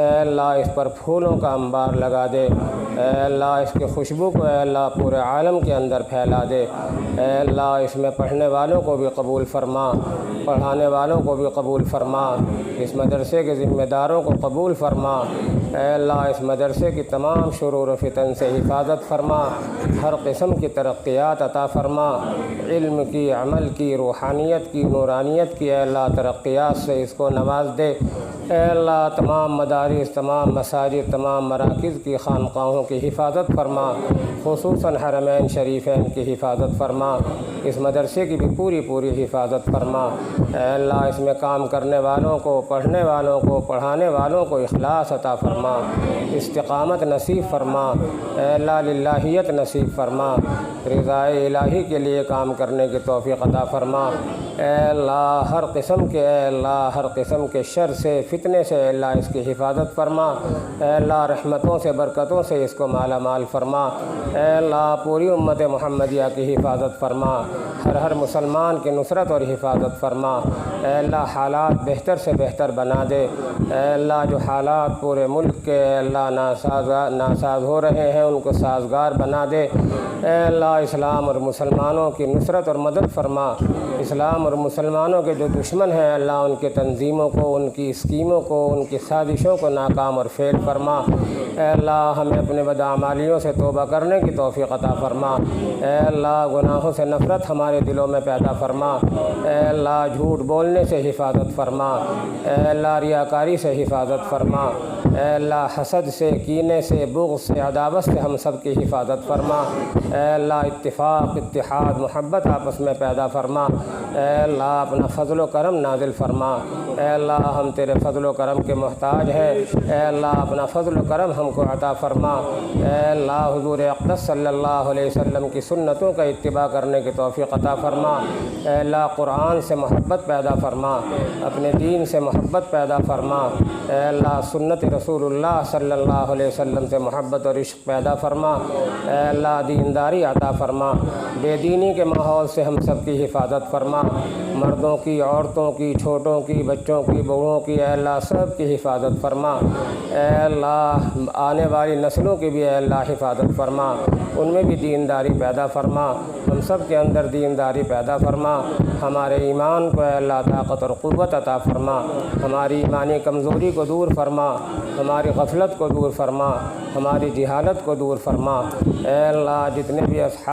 اے اللہ اس پر پھولوں کا انبار لگا دے، اے اللہ اس کی خوشبو کو اے اللہ پورے عالم کے اندر پھیلا دے، اے اللہ اس میں پڑھنے والوں کو بھی قبول فرما، پڑھانے والوں کو بھی قبول فرما، اس مدرسے کے ذمہ داروں کو قبول فرما، اے اللہ اس مدرسے کی تمام شرور و فتن سے حفاظت فرما، ہر قسم کی ترقیات عطا فرما، علم کی، عمل کی، روحانیت کی، نورانیت کی اے اللہ ترقیات سے اس کو نواز دے، اے اللہ تمام مدارس، تمام مساجد، تمام مراکز کی خانقاہوں کی حفاظت فرما، خصوصاً حرمین شریفین کی حفاظت فرما، اس مدرسے کی بھی پوری حفاظت فرما، اے اللہ اس میں کام کرنے والوں کو، پڑھنے والوں کو، پڑھانے والوں کو اخلاص عطا فرما، استقامت نصیب فرما، اے اللہ للہیت نصیب فرما، رضائے الہی کے لیے کام کرنے کی توفیق عطا فرما، اے اللہ ہر قسم کے، اے اللہ ہر قسم کے شر سے، فتنے سے اے اللہ اس کی حفاظت فرما، اے اللہ رحمتوں سے، برکتوں سے اس کو مالا مال فرما، اے اللہ پوری امت محمدیہ کی حفاظت فرما، ہر مسلمان کی نصرت اور حفاظت فرما، اے اللہ حالات بہتر سے بہتر بنا دے، اے اللہ جو حالات پورے ملک کے اے اللہ ناساز ہو رہے ہیں ان کو سازگار بنا دے، اے اللہ اسلام اور مسلمانوں کی نصرت اور مدد فرما، اسلام اور مسلمانوں کے جو دشمن ہیں اللہ ان کے تنظیموں کو، ان کی اسکیموں کو، ان کی سازشوں کو ناکام اور فیل فرما، اے اللہ ہمیں اپنے بداعمالیوں سے توبہ کرنے کی توفیق عطا فرما، اے اللہ گناہوں سے نفرت ہمارے دلوں میں پیدا فرما، اے اللہ جھوٹ بولنے سے حفاظت فرما، اے اللہ ریاکاری سے حفاظت فرما، اے اللہ حسد سے، کینے سے، بغض سے، عداوت سے ہم سب کی حفاظت فرما، اے اللہ اتفاق، اتحاد، محبت آپس میں پیدا فرما، اے اللہ اپنا فضل و کرم نازل فرما، اے اللہ ہم تیرے فضل و کرم کے محتاج ہیں، اے اللہ اپنا فضل و کرم ہم کو عطا فرما، اے اللہ حضور اقدس صلی اللہ علیہ وسلم کی سنتوں کا اتباع کرنے کی توفیق عطا فرما، اے اللہ قرآن سے محبت پیدا فرما، اپنے دین سے محبت پیدا فرما، اے اللہ سنت رسول اللہ صلی اللہ علیہ وسلم سے محبت اور عشق پیدا فرما، اے اللہ دینداری عطا فرما، بے دینی کے ماحول سے ہم سب کی حفاظت فرما، مردوں کی، عورتوں کی، چھوٹوں کی، بچوں کی، بوڑھوں کی، اے اللہ سب کی حفاظت فرما، اے اللہ آنے والی نسلوں کی بھی اے اللہ حفاظت فرما، ان میں بھی دینداری پیدا فرما، ہم سب کے اندر دینداری پیدا فرما، ہمارے ایمان کو اے اللہ طاقت اور قوت عطا فرما، ہماری ایمانی کمزوری کو دور فرما، ہماری غفلت کو دور فرما، ہماری جہالت کو دور فرما، اے اللہ جتنے بھی اصحاب